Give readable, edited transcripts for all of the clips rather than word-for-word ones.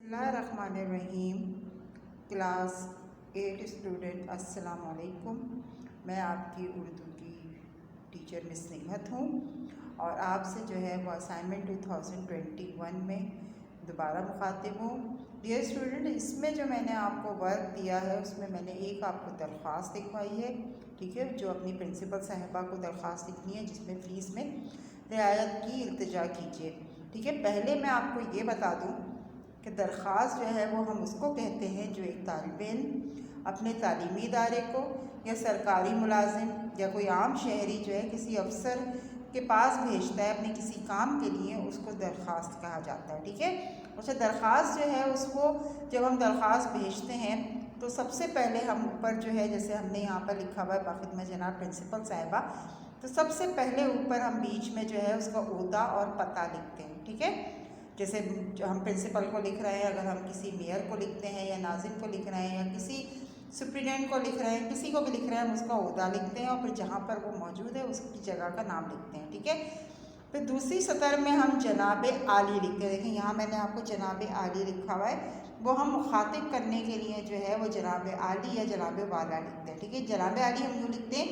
बिस्मिल्लाहिर्रहमानिर्रहीम। Class 8 student अस्सलाम वालेकुम। मैं आपकी उर्दू की टीचर मिस निमत हूँ और आपसे जो है वो असाइनमेंट 2021 में दोबारा मुखातिब हूँ। डियर स्टूडेंट, इसमें जो मैंने आपको वर्क दिया है उसमें मैंने एक आपको दरख्वास्त लिखवाई है, ठीक है, जो अपनी प्रिंसिपल साहिबा को दरख्वास्त लिखनी है जिसमें फ़ीस में रियायत की इल्तिजा कीजिए। ठीक है, पहले मैं आपको ये बता दूँ कि दरख्वास्त जो है वो हम उसको कहते हैं जो एक तालिब इल्म अपने तालीमी इदारे को या सरकारी मुलाजिम या कोई आम शहरी जो है किसी अफसर के पास भेजता है अपने किसी काम के लिए, उसको दरख्वास्त कहा जाता है। ठीक है, अच्छा, दरख्वास्त जो है उसको जब हम दरख्वास्त भेजते हैं तो सबसे पहले हम ऊपर जो है, जैसे हमने यहाँ पर लिखा हुआ है बाखिदमत जनाब प्रिंसिपल साहिबा, तो सबसे पहले ऊपर हम बीच में जो है उसका ओहदा और पता लिखते हैं। ठीक है, जैसे जो हम प्रिंसिपल को लिख रहे हैं, अगर हम किसी मेयर को लिखते हैं या नाज़िम को लिख रहे हैं या किसी सुप्रीडेंट को लिख रहे हैं, किसी को भी लिख रहे हैं, हम उसका ओहदा लिखते हैं और फिर जहाँ पर वो मौजूद है उसकी जगह का नाम लिखते हैं। ठीक है, फिर दूसरी सतर में हम जनाब आली लिखते हैं। देखें यहाँ मैंने आपको जनाब आली लिखा हुआ है, वो हम मुखातिब करने के लिए जो है वो जनाब आली या जनाब वाला लिखते हैं। ठीक है, जनाब आली हम यूँ लिखते हैं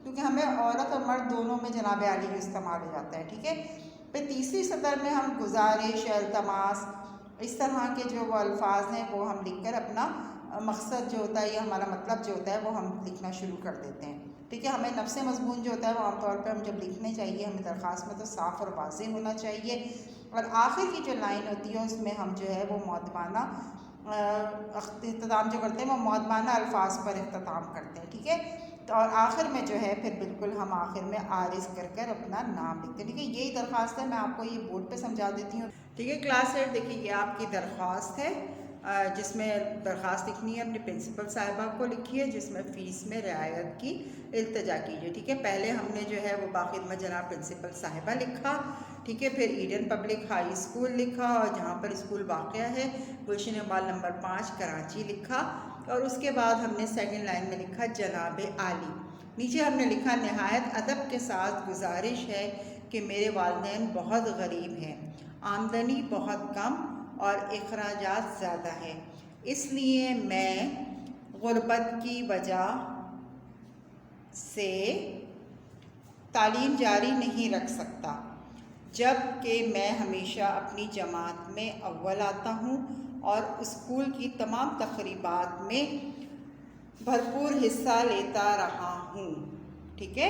क्योंकि हमें औरत और मर्द दोनों में जनाब आली का इस्तेमाल हो जाता है। ठीक है, फिर तीसरी सतर में हम गुजारिश, इल्तमास, इस तरह के जो वो अल्फाज हैं वो हम लिखकर अपना मकसद जो होता है या हमारा मतलब जो होता है वो हम लिखना शुरू कर देते हैं। ठीक है, हमें नफ्स मज़मून जो होता है वो आमतौर पे हम जब लिखने चाहिए हमें दरख्वास्त में तो साफ़ और वाज़ेह होना चाहिए, और आखिर की जो लाइन होती है उसमें हम जो है वो मौदबाना इख्तिताम जो करते हैं वो मौदबाना अल्फाज पर इख्तिताम करते हैं। ठीक है, तो और आखिर में जो है फिर बिल्कुल हम आखिर में आरिज़ कर अपना नाम लिखते हैं। ठीक है, यही दरख्वास्त है, मैं आपको ये बोर्ड पे समझा देती हूँ। ठीक है, क्लास 8 देखिए ये आपकी दरख्वास्त है जिसमें दरख्वास्त लिखनी है अपनी प्रिंसिपल साहिबा को लिखी है, जिसमें फ़ीस में रियायत की इल्तिजा कीजिए। ठीक है, पहले हमने जो है वो बाखिदमत जनाब प्रिंसिपल साहिबा लिखा, ठीक है, फिर ईडन पब्लिक हाई स्कूल लिखा और जहाँ पर स्कूल वाक़या है गुलशन इकबाल नंबर 5 कराची लिखा, और उसके बाद हमने सेकंड लाइन में लिखा जनाब आली। नीचे हमने लिखा नहायत अदब के साथ गुजारिश है कि मेरे वालिदैन बहुत गरीब हैं, आमदनी बहुत कम और अखराजात ज़्यादा है, इसलिए मैं गुर्बत की वजह से तालीम जारी नहीं रख सकता, जबकि मैं हमेशा अपनी जमात में अव्वल आता हूँ और स्कूल की तमाम तक़रीबात में भरपूर हिस्सा लेता रहा हूँ। ठीक है,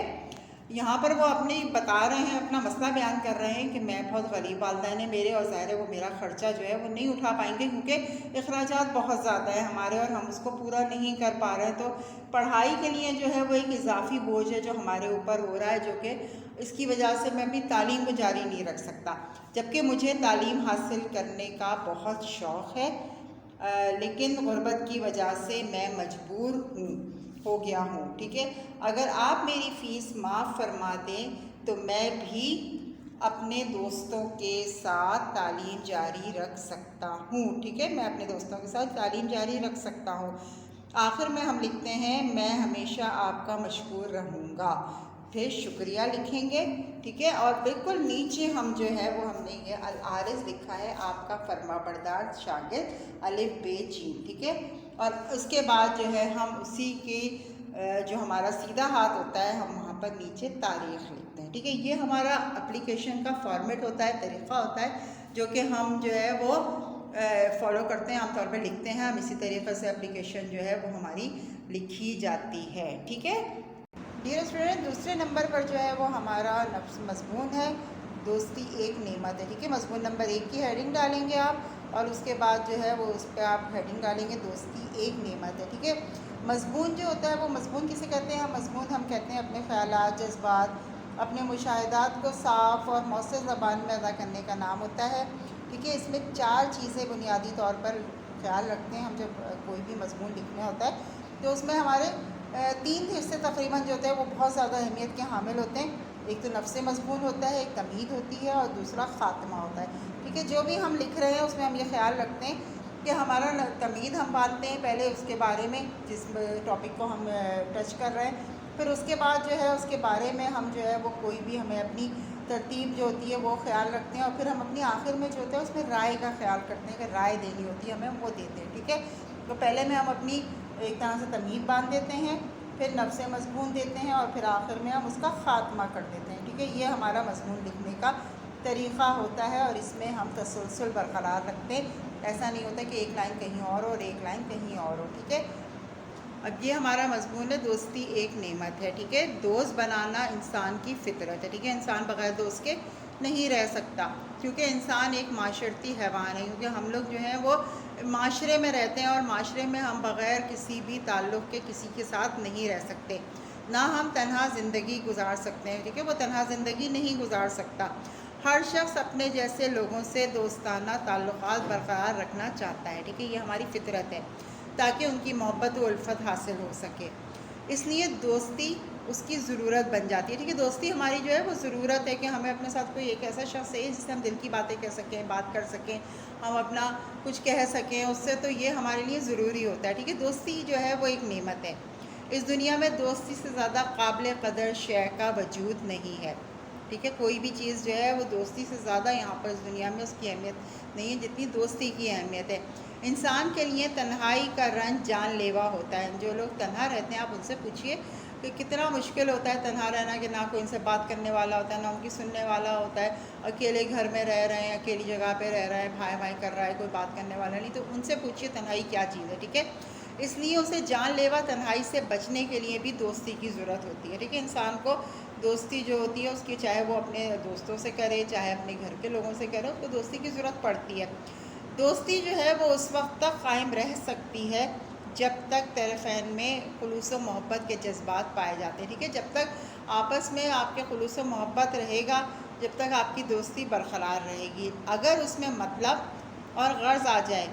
यहाँ पर वो अपनी बता रहे हैं, अपना मसला बयान कर रहे हैं कि मैं बहुत गरीब वालिदैन है मेरे, और ज़ाहिर है वो मेरा ख़र्चा जो है वो नहीं उठा पाएंगे क्योंकि अखराजात बहुत ज़्यादा है हमारे और हम उसको पूरा नहीं कर पा रहे हैं। तो पढ़ाई के लिए जो है वो एक इजाफ़ी बोझ है जो हमारे ऊपर हो रहा है, जो कि इसकी वजह से मैं अपनी तालीम को जारी नहीं रख सकता, जबकि मुझे तालीम हासिल करने का बहुत शौक़ है, लेकिन गुर्बत की वजह से मैं मजबूर हो गया हूँ। ठीक है, अगर आप मेरी फ़ीस माफ़ फरमा दें तो मैं भी अपने दोस्तों के साथ तालीम जारी रख सकता हूँ। ठीक है, मैं अपने दोस्तों के साथ तालीम जारी रख सकता हूँ। आखिर में हम लिखते हैं मैं हमेशा आपका मशकूर रहूँगा, फिर शुक्रिया लिखेंगे। ठीक है, और बिल्कुल नीचे हम जो है वो हमने ये आरिज़ लिखा है आपका फरमाबरदार शागिर्द अलिफ बे चीन। ठीक है, और उसके बाद जो है हम उसी के जो हमारा सीधा हाथ होता है हम वहाँ पर नीचे तारीख़ लिखते हैं। ठीक है, ये हमारा एप्लीकेशन का फॉर्मेट होता है, तरीक़ा होता है जो कि हम जो है वो फॉलो करते हैं, आमतौर पर लिखते हैं हम इसी तरीक़े से एप्लीकेशन जो है वो हमारी लिखी जाती है। ठीक है डियर स्टूडेंट, दूसरे नंबर पर जो है वो हमारा मज़मून है दोस्ती एक नेमत है। ठीक है, मज़मून नंबर 1 की हेडिंग डालेंगे आप और उसके बाद जो है वो उस पर आप हेडिंग डालेंगे दोस्ती एक नेमत है। ठीक है, मज़मून जो होता है वो मज़मून किसे कहते हैं? मज़मून हम कहते हैं अपने ख़यालात, जज्बात, अपने मुशाहिदात को साफ़ और मौसर ज़बान में अदा करने का नाम होता है। ठीक है, इसमें 4 चीज़ें बुनियादी तौर पर ख्याल रखते हैं हम जब कोई भी मज़मून लिखना होता है, तो उसमें हमारे 3 हिस्से तकरीबन जो होते हैं वो बहुत ज़्यादा अहमियत के हामिल होते हैं। एक तो नफ्स मज़मून होता है, एक तमीद होती है और दूसरा ख़ात्मा होता है। ठीक है, जो भी हम लिख रहे हैं उसमें हम ये ख्याल रखते हैं कि हमारा तमीद हम बांधते हैं पहले उसके बारे में जिस टॉपिक को हम टच कर रहे हैं, फिर उसके बाद जो है उसके बारे में हम जो है वो कोई भी हमें अपनी ترتیب جو ہوتی ہے وہ خیال رکھتے ہیں، اور پھر ہم اپنی آخر میں جو ہوتا ہے اس میں رائے کا خیال کرتے ہیں کہ رائے دینی ہوتی ہے ہمیں، وہ دیتے ہیں، ٹھیک ہے۔ تو پہلے میں ہم اپنی ایک طرح سے تمہید باندھ دیتے ہیں، پھر نفس مضمون دیتے ہیں، اور پھر آخر میں ہم اس کا خاتمہ کر دیتے ہیں، ٹھیک ہے۔ یہ ہمارا مضمون لکھنے کا طریقہ ہوتا ہے، اور اس میں ہم تسلسل برقرار رکھتے ہیں، ایسا نہیں ہوتا کہ ایک لائن کہیں اور ایک لائن کہیں اور ہو، ٹھیک ہے۔ اب یہ ہمارا مضمون ہے، دوستی ایک نعمت ہے، ٹھیک ہے۔ دوست بنانا انسان کی فطرت ہے، ٹھیک ہے۔ انسان بغیر دوست کے نہیں رہ سکتا، کیونکہ انسان ایک معاشرتی حیوان ہے، کیونکہ ہم لوگ جو ہیں وہ معاشرے میں رہتے ہیں، اور معاشرے میں ہم بغیر کسی بھی تعلق کے کسی کے ساتھ نہیں رہ سکتے، نہ ہم تنہا زندگی گزار سکتے ہیں، ٹھیک ہے۔ وہ تنہا زندگی نہیں گزار سکتا۔ ہر شخص اپنے جیسے لوگوں سے دوستانہ تعلقات برقرار رکھنا چاہتا ہے، ٹھیک ہے۔ یہ ہماری فطرت ہے، تاکہ ان کی محبت و الفت حاصل ہو سکے۔ اس لیے دوستی اس کی ضرورت بن جاتی ہے، ٹھیک ہے۔ دوستی ہماری جو ہے وہ ضرورت ہے کہ ہمیں اپنے ساتھ کوئی ایک ایسا شخص ہے جس سے ہم دل کی باتیں کہہ سکیں، بات کر سکیں، ہم اپنا کچھ کہہ سکیں اس سے، تو یہ ہمارے لیے ضروری ہوتا ہے، ٹھیک ہے۔ دوستی جو ہے وہ ایک نعمت ہے۔ اس دنیا میں دوستی سے زیادہ قابل قدر شے کا وجود نہیں ہے، ٹھیک ہے۔ کوئی بھی چیز جو ہے وہ دوستی سے زیادہ یہاں پر اس دنیا میں اس کی اہمیت نہیں ہے جتنی دوستی کی اہمیت ہے۔ انسان کے لیے تنہائی کا رنج جان لیوا ہوتا ہے۔ جو لوگ تنہا رہتے ہیں آپ ان سے پوچھئے کہ کتنا مشکل ہوتا ہے تنہا رہنا، کہ نہ کوئی ان سے بات کرنے والا ہوتا ہے، نہ ان کی سننے والا ہوتا ہے، اکیلے گھر میں رہ رہے ہیں، اکیلی جگہ پہ رہ رہے ہیں، بھائی بھائی کر رہا ہے، کوئی بات کرنے والا نہیں، تو ان سے پوچھئے تنہائی کیا چیز ہے، ٹھیک ہے۔ اس لیے اسے جان لیوا تنہائی سے بچنے کے لیے بھی دوستی کی ضرورت ہوتی ہے، ٹھیک ہے۔ انسان کو دوستی جو ہوتی ہے اس کی، چاہے وہ اپنے دوستوں سے کرے چاہے اپنے گھر کے لوگوں سے کرے، اس کو دوستی کی ضرورت پڑتی ہے۔ دوستی جو ہے وہ اس وقت تک قائم رہ سکتی ہے جب تک طرفین میں خلوص و محبت کے جذبات پائے جاتے ہیں، ٹھیک ہے۔ جب تک آپس میں آپ کے خلوص و محبت رہے گا، جب تک آپ کی دوستی برقرار رہے گی۔ اگر اس میں مطلب اور غرض آ جائے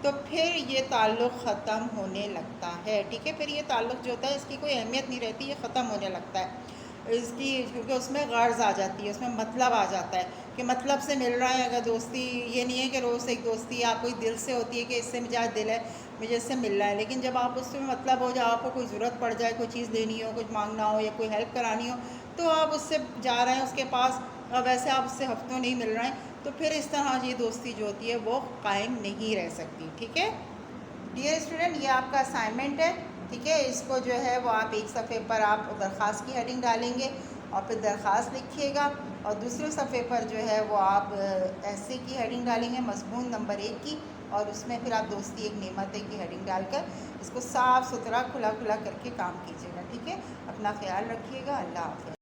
تو پھر یہ تعلق ختم ہونے لگتا ہے، ٹھیک ہے۔ پھر یہ تعلق جو ہوتا ہے اس کی کوئی اہمیت نہیں رہتی، یہ ختم ہونے لگتا ہے اس کی، کیونکہ اس میں غرض آ جاتی ہے، اس میں مطلب آ جاتا ہے کہ مطلب سے مل رہا ہے۔ اگر دوستی یہ نہیں ہے کہ روز ایک دوستی آپ کوئی دل سے ہوتی ہے کہ اس سے مجھے آج دل ہے مجھے اس سے ملنا ہے، لیکن جب آپ اس میں مطلب ہو جائے، آپ کو کوئی ضرورت پڑ جائے، کوئی چیز لینی ہو، کچھ مانگنا ہو یا کوئی ہیلپ کرانی ہو، تو آپ اس سے جا رہے ہیں اس کے پاس، اور ویسے آپ اس سے ہفتوں نہیں مل رہے ہیں، تو پھر اس طرح یہ دوستی جو ہوتی ہے وہ قائم نہیں رہ سکتی، ٹھیک ہے۔ ڈیئر اسٹوڈنٹ، یہ آپ کا اسائنمنٹ ہے، ٹھیک ہے۔ اس کو جو ہے وہ آپ ایک صفحے پر آپ درخواست کی ہیڈنگ ڈالیں گے اور پھر درخواست لکھیے گا، اور دوسرے صفحے پر جو ہے وہ آپ ایسے کی ہیڈنگ ڈالیں گے، مضمون نمبر 1 کی، اور اس میں پھر آپ دوستی ایک نعمت ہے کی ہیڈنگ ڈال کر اس کو صاف ستھرا کھلا کھلا کر کے کام کیجیے گا، ٹھیک ہے۔ اپنا خیال رکھیے گا، اللہ حافظ۔